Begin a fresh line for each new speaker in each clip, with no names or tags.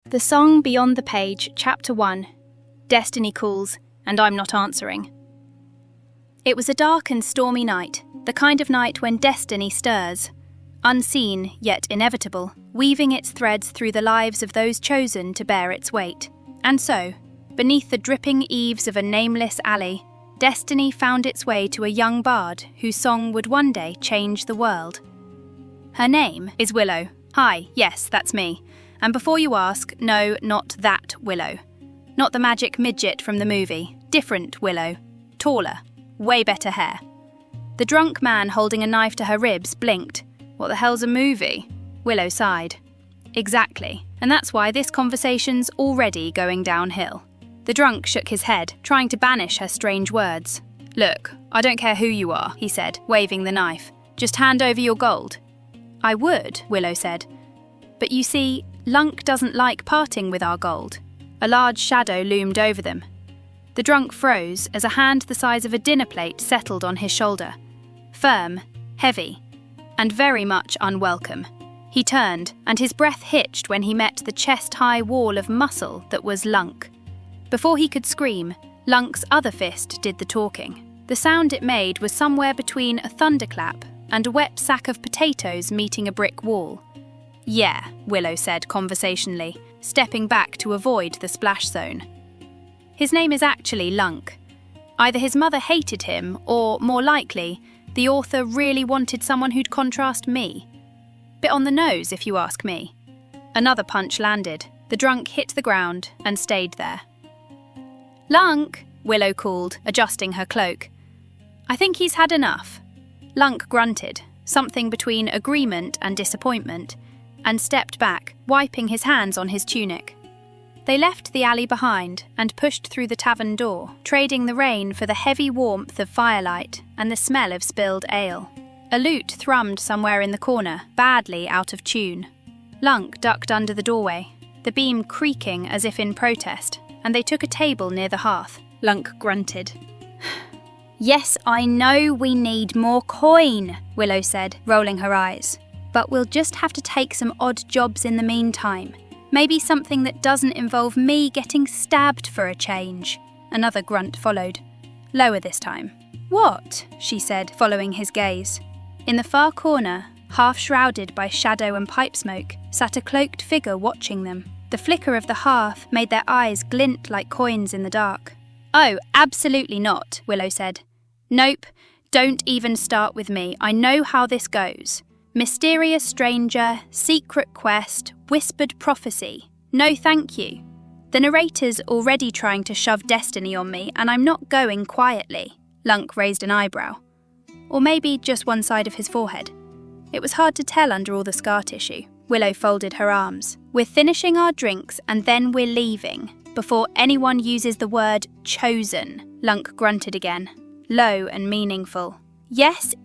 The Song Beyond the Page, Chapter 1. Destiny Calls, and I'm Not Answering. It was a dark and stormy night, the kind of night when destiny stirs, unseen yet inevitable, weaving its threads through the lives of those chosen to bear its weight. And so, beneath the dripping eaves of a nameless alley, destiny found its way to a young bard whose song would one day change the world. Her name is Willow. Hi, yes, that's me. And before you ask, no, not that Willow. Not the magic midget from the movie. Different Willow. Taller. Way better hair. The drunk man holding a knife to her ribs blinked. What the hell's a movie? Willow sighed. Exactly. And that's why this conversation's already going downhill. The drunk shook his head, trying to banish her strange words. Look, I don't care who you are, he said, waving the knife. Just hand over your gold. I would, Willow said. But you see, Lunk doesn't like parting with our gold. A large shadow loomed over them. The drunk froze as a hand the size of a dinner plate settled on his shoulder. Firm, heavy, and very much unwelcome. He turned, and his breath hitched when he met the chest-high wall of muscle that was Lunk. Before he could scream, Lunk's other fist did the talking. The sound it made was somewhere between a thunderclap and a wet sack of potatoes meeting a brick wall. Yeah, Willow said conversationally, stepping back to avoid the splash zone. His name is actually Lunk. Either his mother hated him, or, more likely, the author really wanted someone who'd contrast me. Bit on the nose, if you ask me. Another punch landed. The drunk hit the ground and stayed there. Lunk, Willow called, adjusting her cloak. I think he's had enough. Lunk grunted, something between agreement and disappointment, and stepped back, wiping his hands on his tunic. They left the alley behind and pushed through the tavern door, trading the rain for the heavy warmth of firelight and the smell of spilled ale. A lute thrummed somewhere in the corner, badly out of tune. Lunk ducked under the doorway, the beam creaking as if in protest, and they took a table near the hearth. Lunk grunted. Yes, I know we need more coin, Willow said, rolling her eyes. But we'll just have to take some odd jobs in the meantime. Maybe something that doesn't involve me getting stabbed for a change. Another grunt followed. Lower this time. What? She said, following his gaze. In the far corner, half shrouded by shadow and pipe smoke, sat a cloaked figure watching them. The flicker of the hearth made their eyes glint like coins in the dark. Oh, absolutely not, Willow said. Nope, don't even start with me. I know how this goes. Mysterious stranger, secret quest, whispered prophecy. No thank you. The narrator's already trying to shove destiny on me, and I'm not going quietly. Lunk raised an eyebrow. Or maybe just one side of his forehead. It was hard to tell under all the scar tissue. Willow folded her arms. We're finishing our drinks and then we're leaving. Before anyone uses the word chosen. Lunk grunted again, low and meaningful. Yes,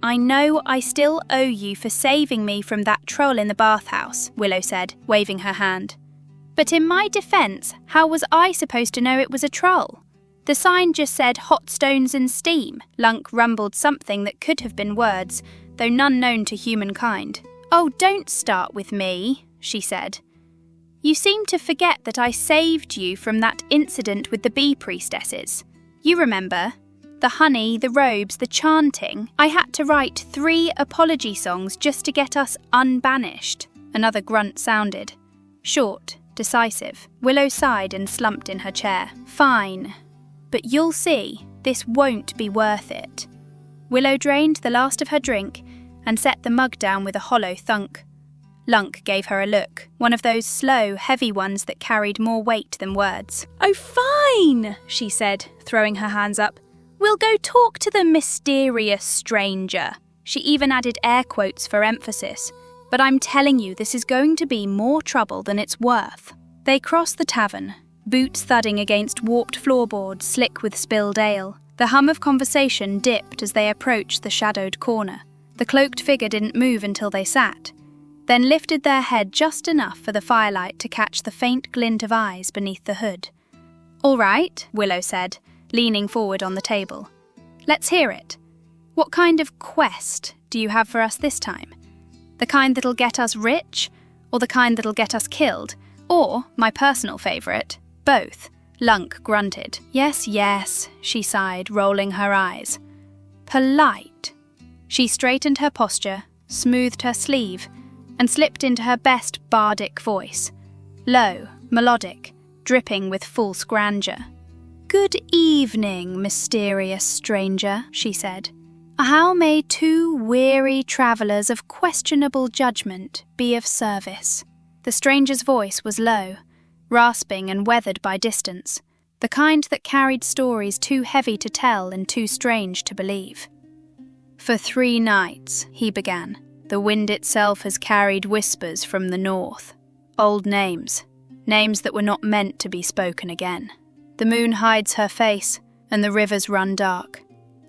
I know I still owe you for saving me from that troll in the bathhouse, Willow said, waving her hand. But in my defence, how was I supposed to know it was a troll? The sign just said hot stones and steam. Lunk rumbled something that could have been words, though none known to humankind. Oh, don't start with me, she said. You seem to forget that I saved you from that incident with the bee priestesses. You remember? The honey, the robes, the chanting. I had to write 3 apology songs just to get us unbanished. Another grunt sounded. Short, decisive. Willow sighed and slumped in her chair. Fine. But you'll see, this won't be worth it. Willow drained the last of her drink and set the mug down with a hollow thunk. Lunk gave her a look, one of those slow, heavy ones that carried more weight than words. Oh, fine, she said, throwing her hands up. We'll go talk to the mysterious stranger. She even added air quotes for emphasis. But I'm telling you, this is going to be more trouble than it's worth. They crossed the tavern, boots thudding against warped floorboards slick with spilled ale. The hum of conversation dipped as they approached the shadowed corner. The cloaked figure didn't move until they sat, then lifted their head just enough for the firelight to catch the faint glint of eyes beneath the hood. All right, Willow said, leaning forward on the table. Let's hear it. What kind of quest do you have for us this time? The kind that'll get us rich, or the kind that'll get us killed, Or, my personal favourite, both. Lunk grunted. Yes, yes, she sighed, rolling her eyes. Polite. She straightened her posture, smoothed her sleeve, and slipped into her best bardic voice. Low, melodic, dripping with false grandeur. Good evening, mysterious stranger, she said. How may two weary travellers of questionable judgment be of service? The stranger's voice was low, rasping and weathered by distance, the kind that carried stories too heavy to tell and too strange to believe. For 3 nights, he began, the wind itself has carried whispers from the north. Old names, names that were not meant to be spoken again. The moon hides her face, and the rivers run dark.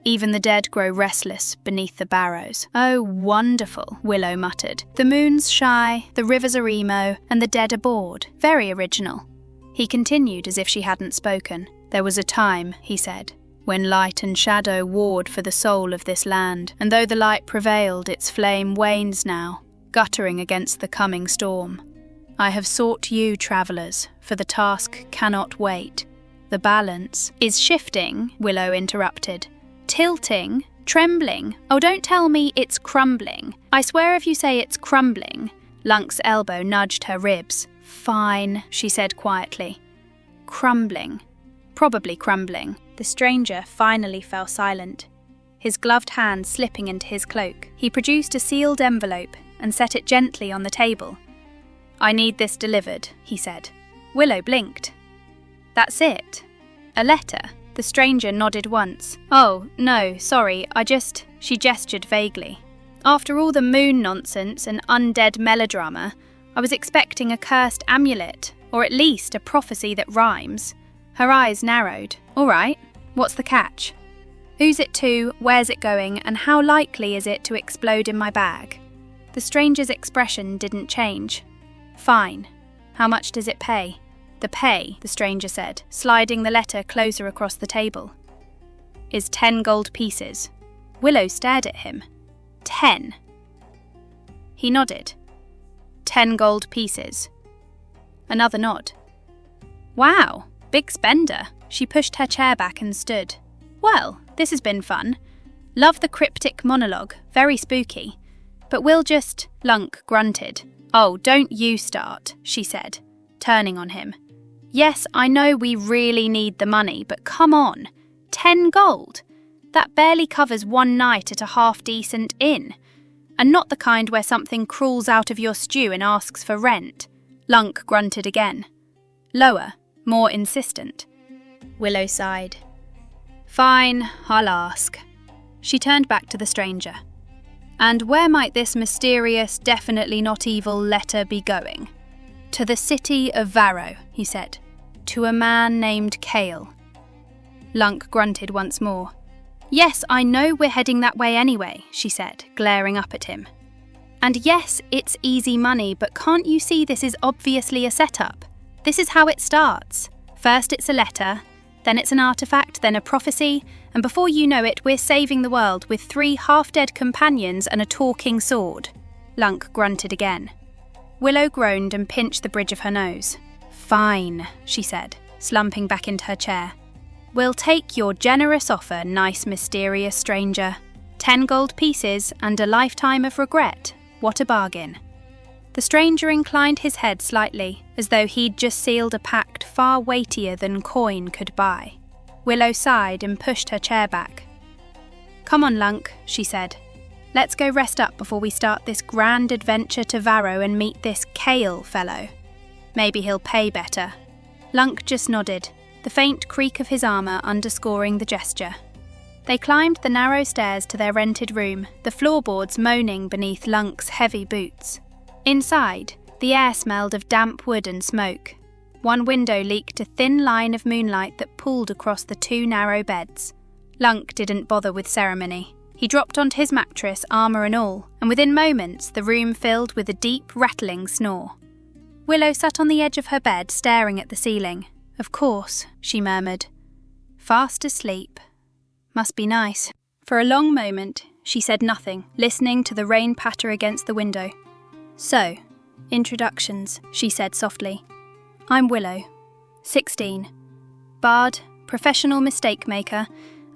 Even the dead grow restless beneath the barrows. Oh, wonderful, Willow muttered. The moon's shy, the rivers are emo, and the dead are bored. Very original. He continued as if she hadn't spoken. There was a time, he said, when light and shadow warred for the soul of this land, and though the light prevailed, its flame wanes now, guttering against the coming storm. I have sought you, travellers, for the task cannot wait. The balance is shifting, Willow interrupted. Tilting, trembling. Oh, don't tell me it's crumbling. I swear if you say it's crumbling. Lunk's elbow nudged her ribs. Fine, she said quietly. Crumbling. Probably crumbling. The stranger finally fell silent, his gloved hand slipping into his cloak. He produced a sealed envelope and set it gently on the table. I need this delivered, he said. Willow blinked. That's it? A letter? The stranger nodded once. Oh, no, sorry, she gestured vaguely. After all the moon nonsense and undead melodrama, I was expecting a cursed amulet, or at least a prophecy that rhymes. Her eyes narrowed. All right, what's the catch? Who's it to, where's it going, and how likely is it to explode in my bag? The stranger's expression didn't change. Fine. How much does it pay? The pay, the stranger said, sliding the letter closer across the table, is 10 gold pieces. Willow stared at him. 10. He nodded. 10 gold pieces. Another nod. Wow, big spender. She pushed her chair back and stood. Well, this has been fun. Love the cryptic monologue, very spooky. But we'll just... Lunk grunted. Oh, don't you start, she said, turning on him. Yes, I know we really need the money, but come on. 10 gold. That barely covers 1 night at a half-decent inn. And not the kind where something crawls out of your stew and asks for rent. Lunk grunted again. Lower, more insistent. Willow sighed. Fine, I'll ask. She turned back to the stranger. And where might this mysterious, definitely not evil letter be going? To the city of Varro, he said. To a man named Kale. Lunk grunted once more. Yes, I know we're heading that way anyway, she said, glaring up at him. And yes, it's easy money, but can't you see this is obviously a setup? This is how it starts. First it's a letter, then it's an artifact, then a prophecy, and before you know it, we're saving the world with 3 half-dead companions and a talking sword. Lunk grunted again. Willow groaned and pinched the bridge of her nose. Fine, she said, slumping back into her chair. We'll take your generous offer, nice mysterious stranger. 10 gold pieces and a lifetime of regret. What a bargain. The stranger inclined his head slightly, as though he'd just sealed a pact far weightier than coin could buy. Willow sighed and pushed her chair back. Come on, Lunk, she said. Let's go rest up before we start this grand adventure to Varro and meet this Kale fellow. Maybe he'll pay better. Lunk just nodded, the faint creak of his armour underscoring the gesture. They climbed the narrow stairs to their rented room, the floorboards moaning beneath Lunk's heavy boots. Inside, the air smelled of damp wood and smoke. One window leaked a thin line of moonlight that pooled across the 2 narrow beds. Lunk didn't bother with ceremony. He dropped onto his mattress, armour and all, and within moments the room filled with a deep, rattling snore. Willow sat on the edge of her bed, staring at the ceiling. Of course, she murmured. Fast asleep. Must be nice. For a long moment, she said nothing, listening to the rain patter against the window. So, introductions, she said softly. I'm Willow, 16, bard, professional mistake maker,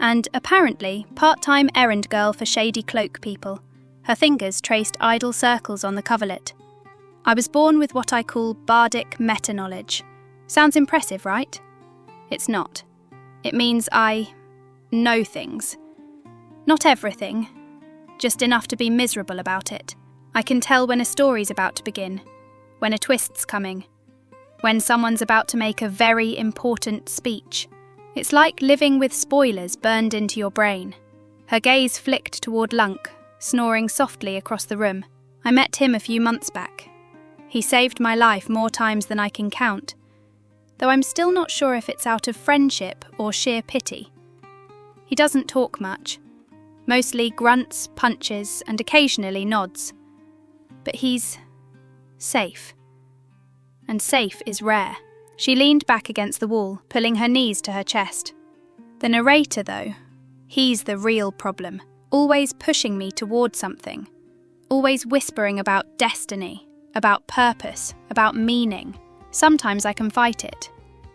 and apparently part-time errand girl for shady cloak people. Her fingers traced idle circles on the coverlet. I was born with what I call bardic meta-knowledge. Sounds impressive, right? It's not. It means I know things. Not everything, just enough to be miserable about it. I can tell when a story's about to begin, when a twist's coming, when someone's about to make a very important speech. It's like living with spoilers burned into your brain. Her gaze flicked toward Lunk, snoring softly across the room. I met him a few months back. He saved my life more times than I can count, though I'm still not sure if it's out of friendship or sheer pity. He doesn't talk much, mostly grunts, punches, and occasionally nods. But he's safe. And safe is rare. She leaned back against the wall, pulling her knees to her chest. The narrator, though, he's the real problem. Always pushing me toward something. Always whispering about destiny, about purpose, about meaning. Sometimes I can fight it.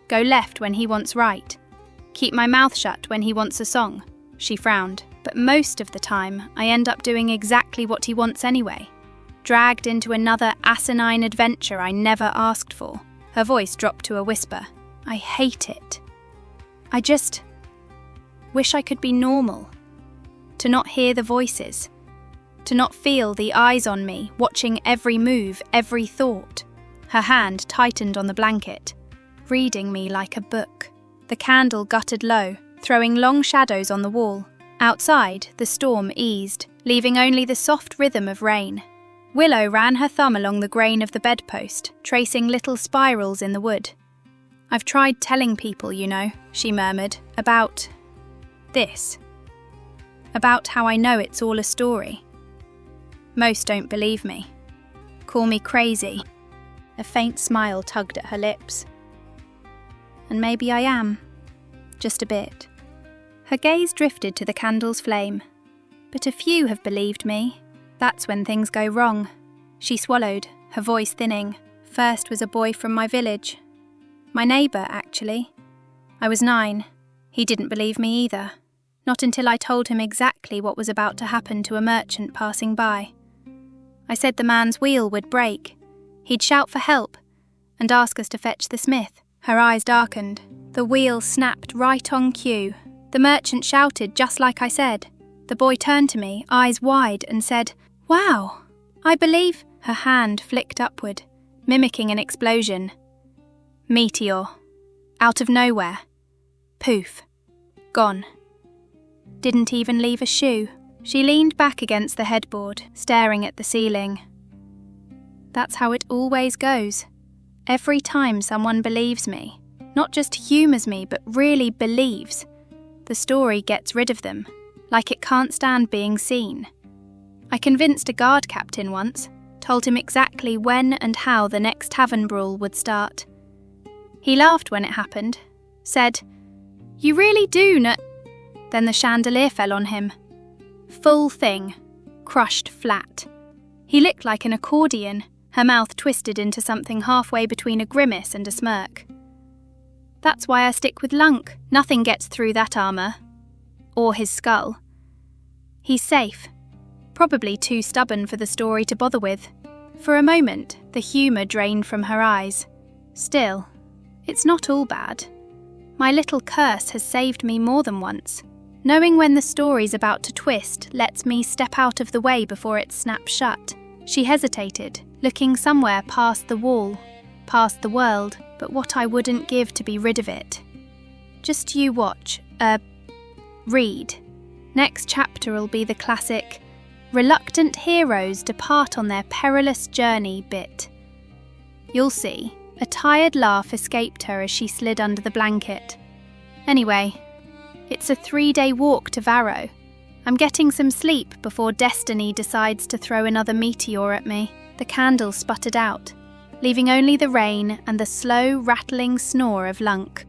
Go left when he wants right. Keep my mouth shut when he wants a song. She frowned. But most of the time, I end up doing exactly what he wants anyway. Dragged into another asinine adventure I never asked for. Her voice dropped to a whisper. I hate it. I just wish I could be normal. To not hear the voices. To not feel the eyes on me, watching every move, every thought. Her hand tightened on the blanket, reading me like a book. The candle guttered low, throwing long shadows on the wall. Outside, the storm eased, leaving only the soft rhythm of rain. Willow ran her thumb along the grain of the bedpost, tracing little spirals in the wood. I've tried telling people, you know, she murmured, about this. About how I know it's all a story. Most don't believe me. Call me crazy. A faint smile tugged at her lips. And maybe I am. Just a bit. Her gaze drifted to the candle's flame. But a few have believed me. That's when things go wrong. She swallowed, her voice thinning. First was a boy from my village. My neighbour, actually. I was 9. He didn't believe me either. Not until I told him exactly what was about to happen to a merchant passing by. I said the man's wheel would break. He'd shout for help and ask us to fetch the smith. Her eyes darkened. The wheel snapped right on cue. The merchant shouted just like I said. The boy turned to me, eyes wide, and said, "Wow, I believe..." Her hand flicked upward, mimicking an explosion. Meteor. Out of nowhere. Poof. Gone. Didn't even leave a shoe. She leaned back against the headboard, staring at the ceiling. That's how it always goes. Every time someone believes me, not just humours me, but really believes, the story gets rid of them, like it can't stand being seen. I convinced a guard captain once, told him exactly when and how the next tavern brawl would start. He laughed when it happened, said, "You really do know..." Then the chandelier fell on him. Full thing, crushed flat. He licked like an accordion, her mouth twisted into something halfway between a grimace and a smirk. That's why I stick with Lunk. Nothing gets through that armour. Or his skull. He's safe. Probably too stubborn for the story to bother with. For a moment, the humour drained from her eyes. Still, it's not all bad. My little curse has saved me more than once. Knowing when the story's about to twist lets me step out of the way before it snaps shut. She hesitated, looking somewhere past the wall, past the world, but what I wouldn't give to be rid of it. Just you watch, read. Next chapter'll be the classic, reluctant heroes depart on their perilous journey bit. You'll see. A tired laugh escaped her as she slid under the blanket. Anyway, it's a 3-day walk to Varro. I'm getting some sleep before destiny decides to throw another meteor at me. The candle sputtered out, leaving only the rain and the slow, rattling snore of Lunk.